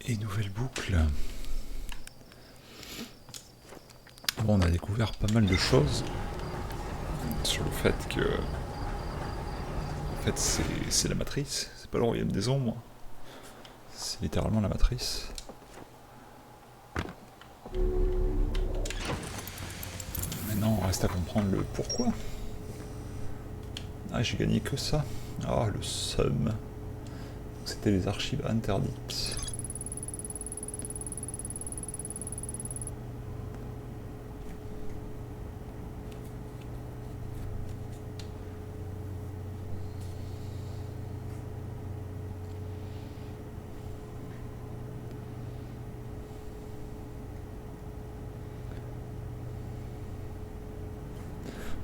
Et nouvelle boucle. Bon, on a découvert pas mal de choses sur le fait que... En fait, c'est la matrice, c'est pas le royaume des ombres. C'est littéralement la matrice. Maintenant, on reste à comprendre le pourquoi. Ah, j'ai gagné que ça. Ah, le seum. C'était les archives interdites.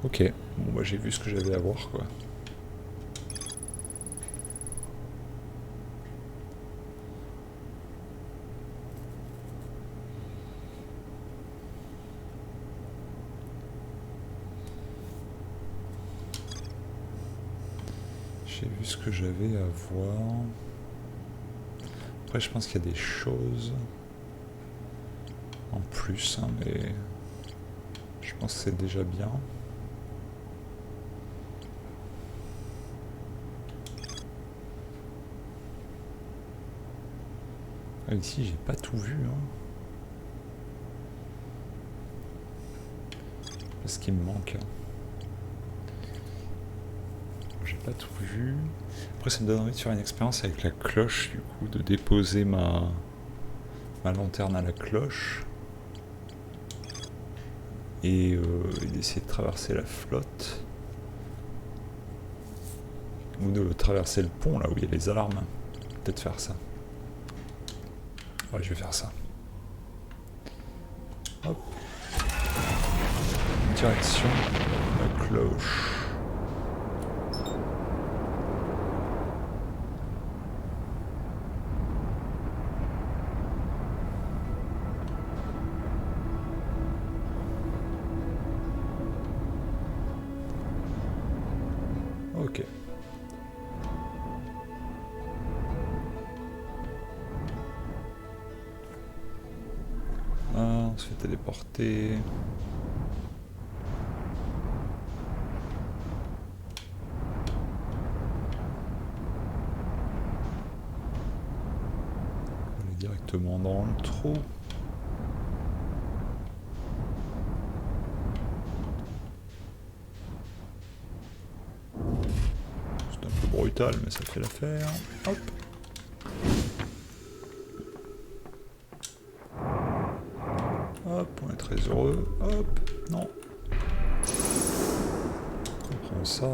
Ok, bon bah j'ai vu ce que j'avais à voir quoi. J'ai vu ce que j'avais à voir. Après je pense qu'il y a des choses en plus, hein, mais je pense que c'est déjà bien. Ah, ici j'ai pas tout vu, hein. C'est ce qui me manque. J'ai pas tout vu. Après ça me donne envie de faire une expérience avec la cloche, du coup, de déposer ma lanterne à la cloche. Et d'essayer de traverser la flotte. Ou de traverser le pont, là où il y a les alarmes. Peut-être faire ça. Ouais, je vais faire ça. Hop. Direction la cloche. Ok. Ah, on se fait téléporter. On est directement dans le trou. C'est un peu brutal, mais ça fait l'affaire. Hop. Hop, on est très heureux. Hop, non. On prend ça.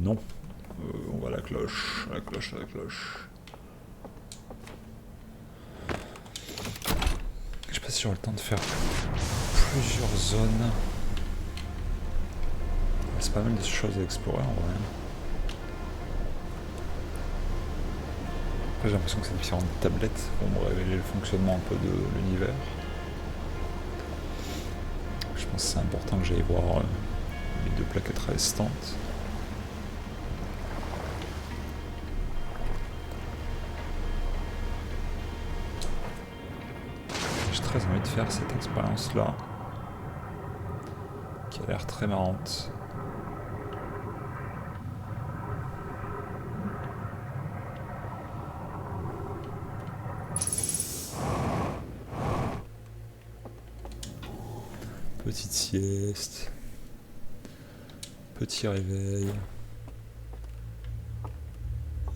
Non. On va à la cloche, à la cloche, à la cloche. Je sais pas si j'aurai le temps de faire plusieurs zones. C'est pas mal de choses à explorer en vrai. Après j'ai l'impression que ces différentes tablettes vont me révéler le fonctionnement un peu de l'univers. Je pense que c'est important que j'aille voir les deux plaquettes restantes. J'ai très envie de faire cette expérience là, qui a l'air très marrante. Petite sieste, petit réveil.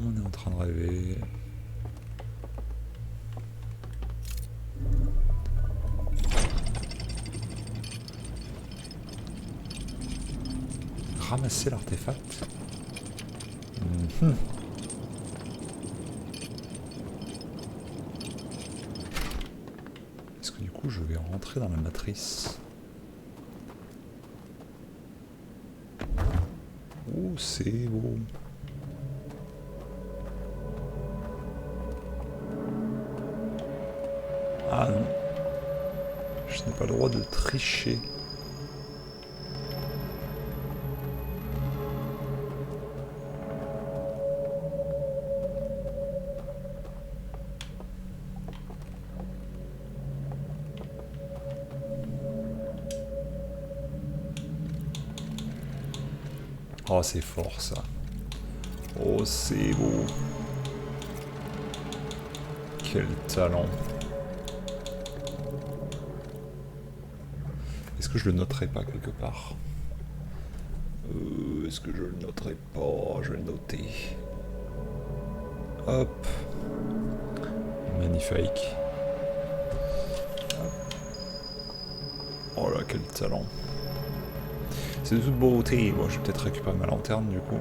On est en train de rêver. Ramasser l'artefact. Est-ce que du coup je vais rentrer dans la matrice? Oh, c'est beau. Ah non. Je n'ai pas le droit de tricher. Oh, c'est fort ça. Oh, c'est beau. Quel talent. Est-ce que je le noterai pas quelque part? Est-ce que je le noterai pas? Je vais le noter. Hop. Magnifique. Hop. Oh là, quel talent. C'est de toute beauté. Bon, je vais peut-être récupérer ma lanterne du coup.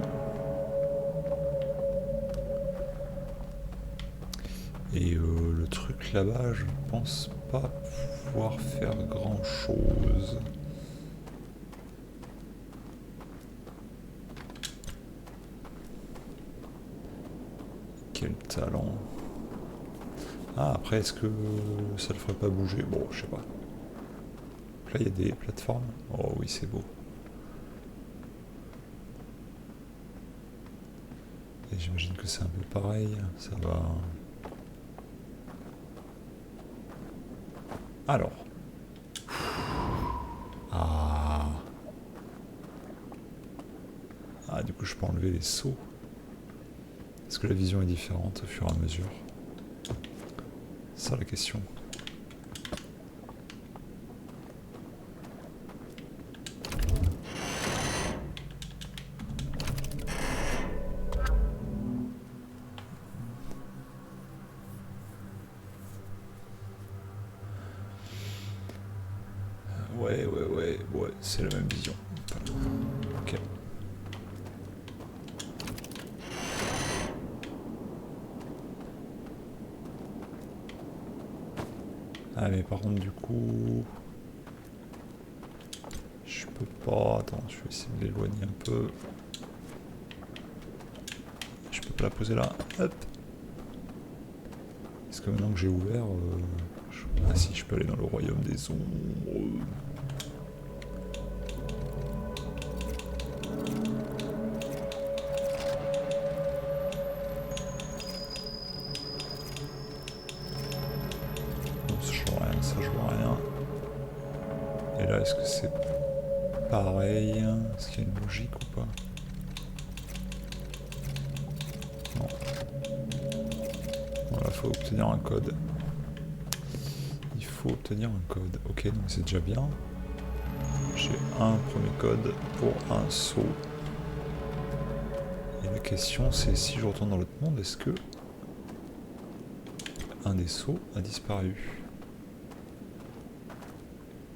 Et le truc là-bas, je pense pas pouvoir faire grand chose. Quel talent. Ah, après, est-ce que ça le ferait pas bouger? Bon, je sais pas. Là, il y a des plateformes. Oh oui, c'est beau. Et j'imagine que c'est un peu pareil. Ça va... Alors. Ah. Ah, du coup, je peux enlever les sauts. Est-ce que la vision est différente au fur et à mesure? C'est ça la question. Ouais, c'est la même vision. Ok. Ah mais par contre du coup... Je peux pas... Attends, je vais essayer de l'éloigner un peu. Je peux pas la poser là. Hop. Est-ce que maintenant que j'ai ouvert... Ah si, je peux aller dans le royaume des ombres. Ça je vois rien. Et là, est-ce que c'est pareil? Est-ce qu'il y a une logique ou pas? Non. Voilà, il faut obtenir un code. Il faut obtenir un code. Ok, donc c'est déjà bien. J'ai un premier code pour un saut. Et la question c'est si je retourne dans l'autre monde, est-ce que un des sauts a disparu?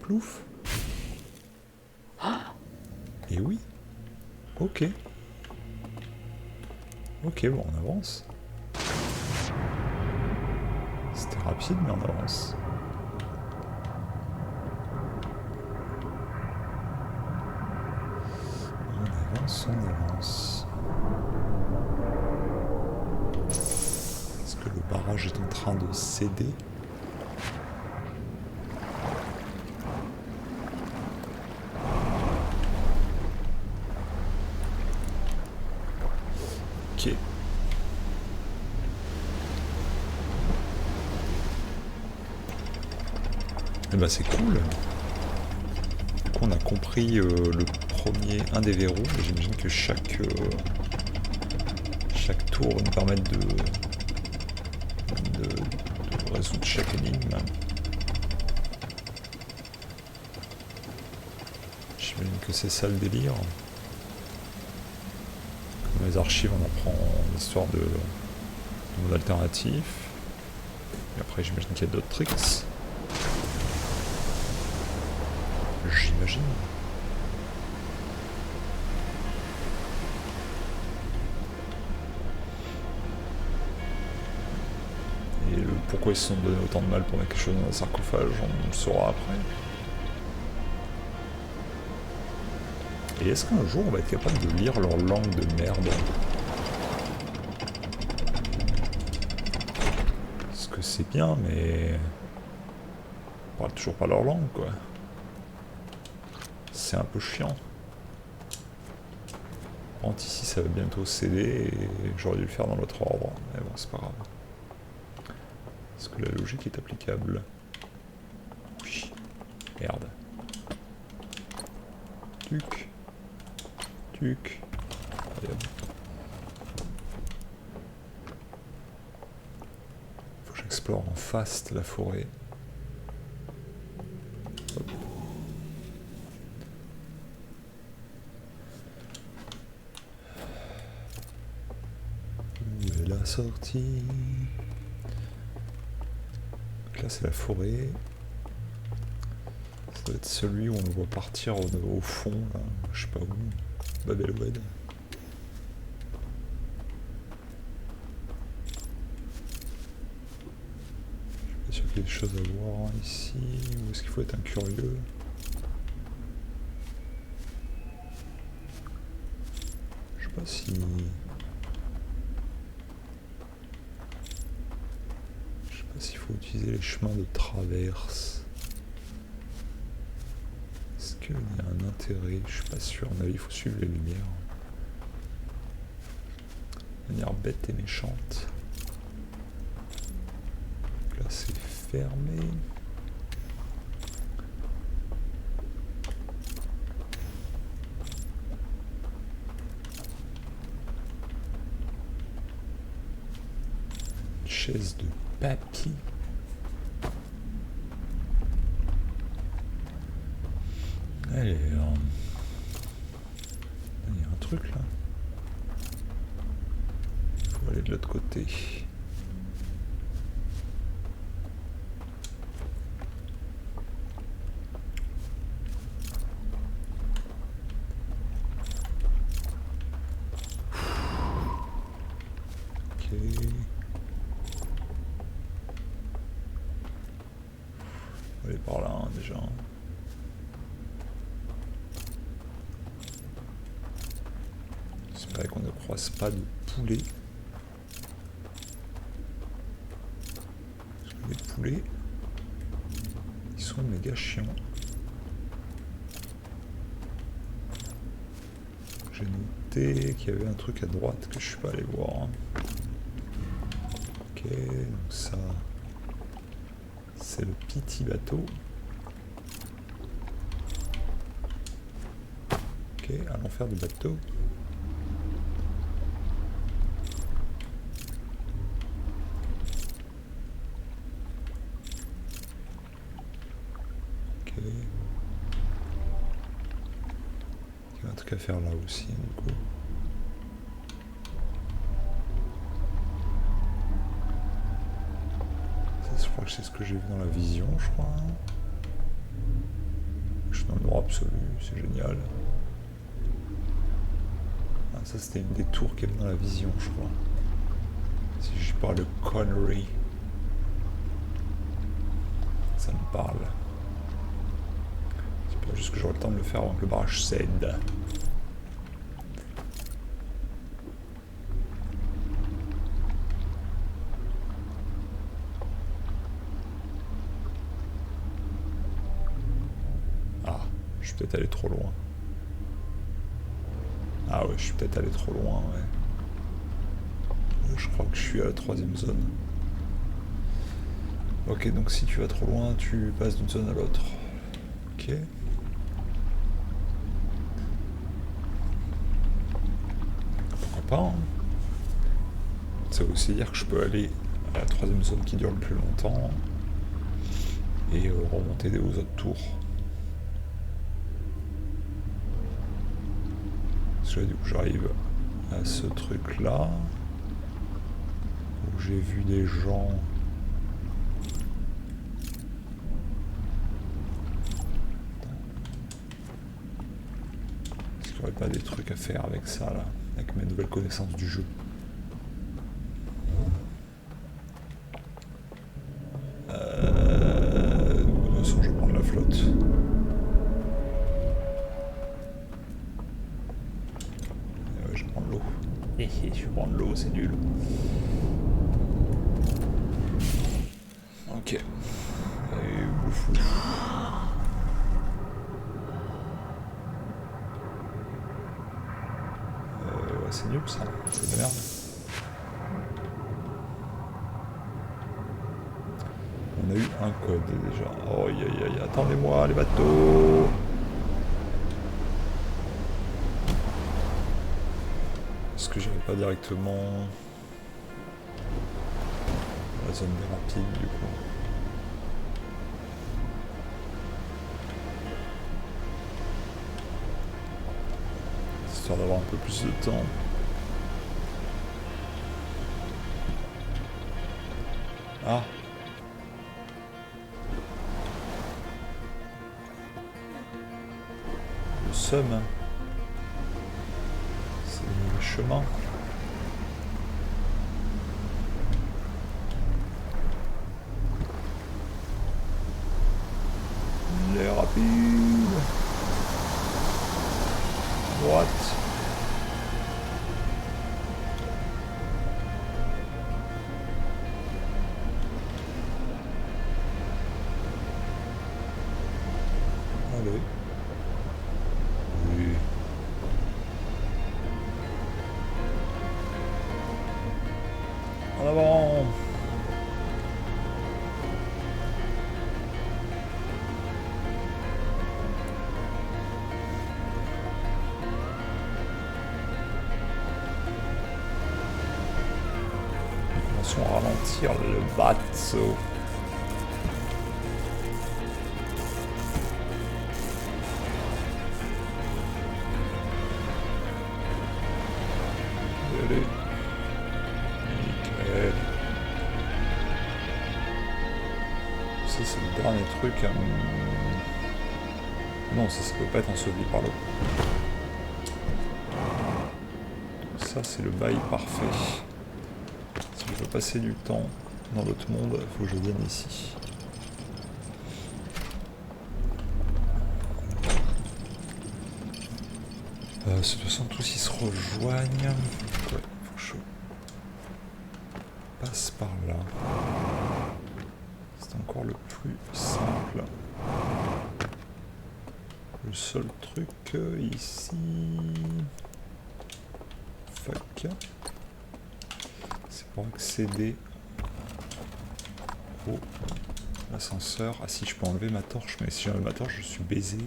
Plouf. Et oui. Ok. Ok, bon, on avance. C'était rapide, mais on avance. On avance. Est-ce que le barrage est en train de céder? Ok. Eh ben c'est cool. Du coup on a compris le premier, un des verrous. J'imagine que chaque tour va nous permettre de résoudre chaque énigme. J'imagine que c'est ça le délire. Dans les archives on apprend l'histoire de monde alternatif. Et après j'imagine qu'il y a d'autres tricks. J'imagine. Et pourquoi ils se sont donné autant de mal pour mettre quelque chose dans un sarcophage, on le saura après. Et est-ce qu'un jour on va être capable de lire leur langue de merde? Parce que c'est bien, mais... on parle toujours pas leur langue, quoi. C'est un peu chiant. Par contre, ici, ça va bientôt céder, et j'aurais dû le faire dans l'autre ordre. Mais bon, c'est pas grave. Est-ce que la logique est applicable? Oui. Merde. Tuc. Tuc. incroyable. Faut que j'explore en face de la forêt. Hop. Où est la sortie? Donc là c'est la forêt. Ça doit être celui où on le voit partir au fond, là. Je sais pas où. Babelwed. Je suis pas sûr qu'il y ait des choses à voir ici. Où est-ce qu'il faut être un curieux? Je sais pas si... Je sais pas s'il faut utiliser les chemins de traverse. Est-ce qu'il y a un intérêt? Je suis pas sûr. Mais il faut suivre les lumières. De manière bête et méchante. Donc là c'est fermé. Une chaise de papier. Allez, il y a un truc là. Il faut aller de l'autre côté. Ok. On va aller par là hein, déjà. J'espère qu'on ne croise pas de poulets. Parce que les poulets, ils sont méga chiants. J'ai noté qu'il y avait un truc à droite que je suis pas allé voir. Ok, donc ça, c'est le petit bateau. Ok, allons faire du bateau. Il y a un truc à faire là aussi, du coup. Ça, je crois que c'est ce que j'ai vu dans la vision, je crois. Je suis dans le droit absolu, c'est génial. Ah, ça, c'était une des tours qu'il y avait dans la vision, je crois. Si je parle de Connery, ça me parle. J'espère juste que j'aurai le temps de le faire avant que le barrage cède. Ah, je suis peut-être allé trop loin. Ah ouais, je suis peut-être allé trop loin, ouais. Je crois que je suis à la 3e zone. Ok, donc si tu vas trop loin, tu passes d'une zone à l'autre. Ok. Pourquoi pas, hein. Ça veut aussi dire que je peux aller à la 3e zone qui dure le plus longtemps et remonter aux autres tours. Parce que là, du coup, j'arrive à ce truc-là où j'ai vu des gens. Est-ce qu'il n'y aurait pas des trucs à faire avec ça, là, avec mes nouvelles connaissances du jeu? De toute façon, je vais prendre la flotte. Je vais prendre l'eau. Je vais prendre l'eau, c'est nul. Ok. Et ouf, ouf. Ouais, c'est nul ça. C'est de la merde. On a eu un code déjà. Oh, aïe aïe aïe. Attendez-moi, les bateaux. pas directement la zone des rapides du coup. Histoire d'avoir un peu plus de temps. Ah! Le seum. C'est le chemin. Les rapides. À droite. Allez. Oui. En avant. Commençons à ralentir le bateau. Allez. Nickel. Ça c'est le dernier truc. Non, ça peut pas être enseveli par l'eau. Ça c'est le bail parfait. Si je veux passer du temps dans l'autre monde, il faut que je vienne ici. De toute façon, tous ils se rejoignent. Ouais, faut que je passe par là. C'est encore le plus simple. Le seul truc ici... Fuck. C'est pour accéder au l'ascenseur. Ah si, je peux enlever ma torche, mais si j'enlève ma torche, je suis baisé.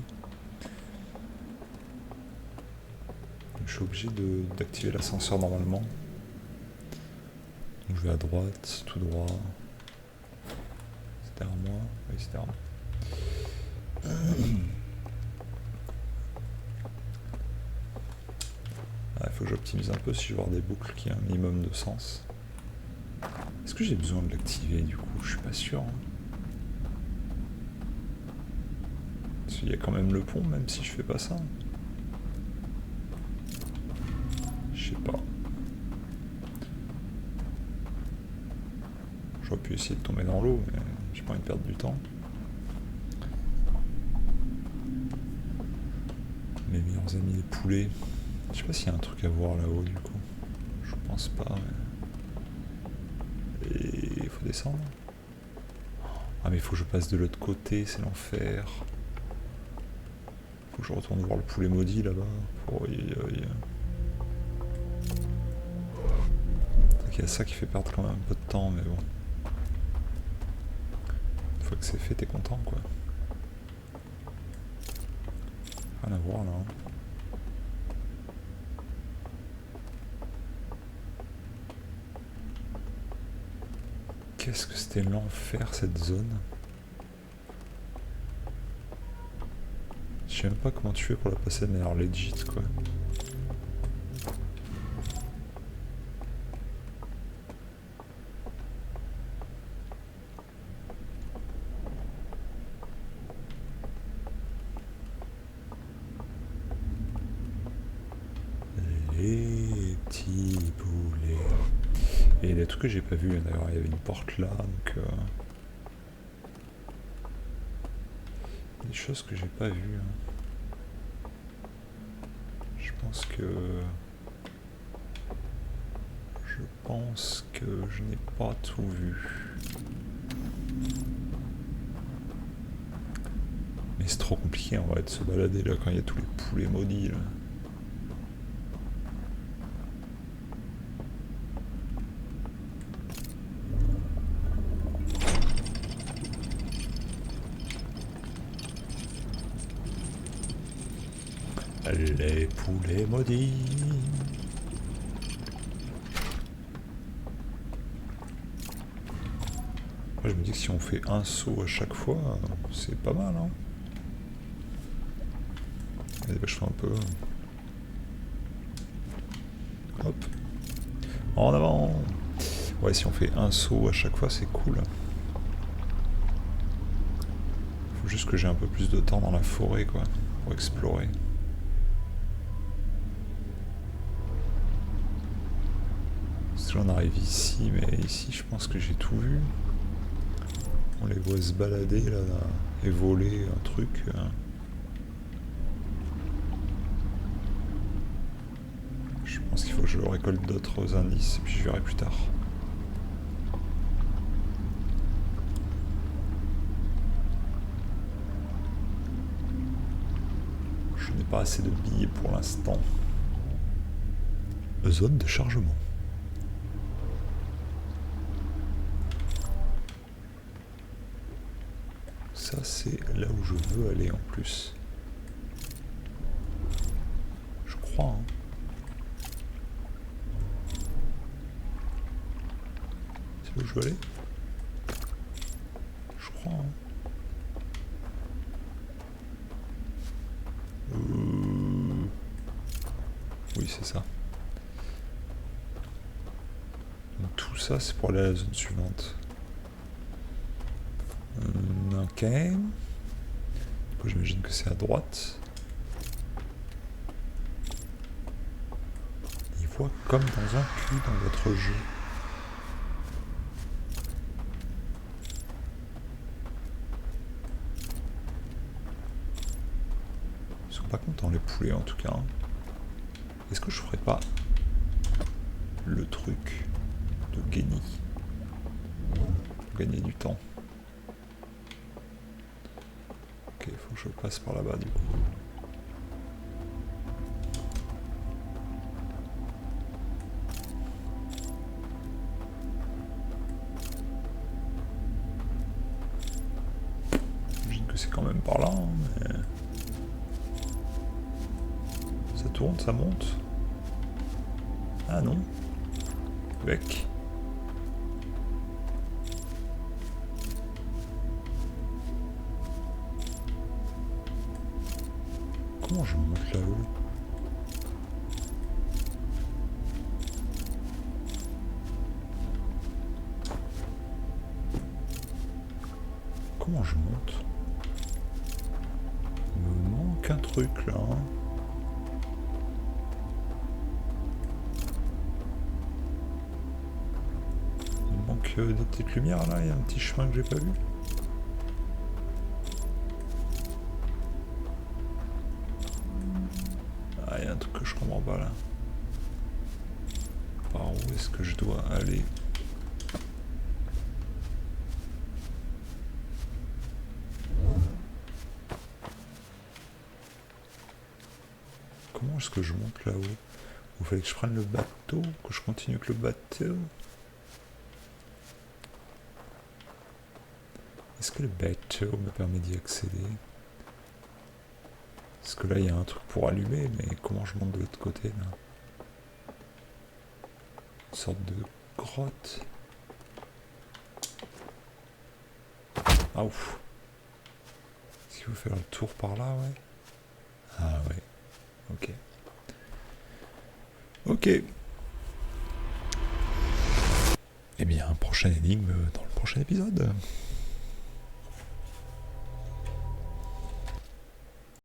Je suis obligé d'activer l'ascenseur normalement. Donc je vais à droite, tout droit. C'est derrière moi. Oui, c'est derrière moi. Il faut que j'optimise un peu si je veux avoir des boucles qui ont un minimum de sens. Est-ce que j'ai besoin de l'activer du coup? Je suis pas sûr. Parce qu'il y a quand même le pont, même si je fais pas ça. Je sais pas. J'aurais pu essayer de tomber dans l'eau, mais j'ai pas envie de perdre du temps. Mes meilleurs amis les poulets. Je sais pas s'il y a un truc à voir là-haut du coup. Je pense pas. Mais... Et il faut descendre. Ah mais il faut que je passe de l'autre côté, c'est l'enfer. Faut que je retourne voir le poulet maudit là-bas. Il y a ça qui fait perdre quand même un peu de temps, mais bon. Une fois que c'est fait, t'es content quoi. Rien à voir là. Qu'est-ce que c'était l'enfer cette zone? Je sais même pas comment tu fais pour la passer de manière legit quoi. Les petits poulets. Et il y a des trucs que j'ai pas vu d'ailleurs, il y avait une porte là, donc des choses que j'ai pas vues. Je pense que je n'ai pas tout vu. Mais c'est trop compliqué en vrai de se balader là quand il y a tous les poulets maudits là. Les poulets maudits. Après, je me dis que si on fait un saut à chaque fois, c'est pas mal, hein. Allez, dépêche-toi un peu. Hop. En avant. Ouais, si on fait un saut à chaque fois, c'est cool. Faut juste que j'ai un peu plus de temps dans la forêt, quoi, pour explorer. Parce que là, on arrive ici, mais ici, je pense que j'ai tout vu. On les voit se balader, là, et voler un truc. Je pense qu'il faut que je récolte d'autres indices, et puis je verrai plus tard. Je n'ai pas assez de billes pour l'instant. Zone de chargement. Ça, c'est là où je veux aller en plus. Je crois, hein. C'est là où je veux aller? Je crois, hein. Oui, c'est ça. Donc, tout ça, c'est pour aller à la zone suivante. Ok. J'imagine que c'est à droite. Il voit comme dans un cul dans votre jeu. Ils sont pas contents les poulets en tout cas. Est-ce que je ferais pas le truc de Guéni pour gagner du temps? Ok, il faut que je passe par là-bas du coup. J'imagine que c'est quand même par là, hein, mais... Ça tourne, ça monte. Ah non. Bec. Comment je monte là-haut? Comment je monte? Il me manque un truc là. Hein. Il me manque des petites lumières là, il y a un petit chemin que j'ai pas vu. Ah, il y a un truc que je comprends pas là. Par où est-ce que je dois aller? Comment est-ce que je monte là-haut? Il fallait que je prenne le bateau, que je continue avec le bateau. Est-ce que le bateau me permet d'y accéder? Parce que là, il y a un truc pour allumer, mais comment je monte de l'autre côté, là? Une sorte de grotte. Ah ouf. Est-ce qu'il faut faire le tour par là, ouais? Ah ouais. Ok. Ok. Eh bien, prochaine énigme dans le prochain épisode.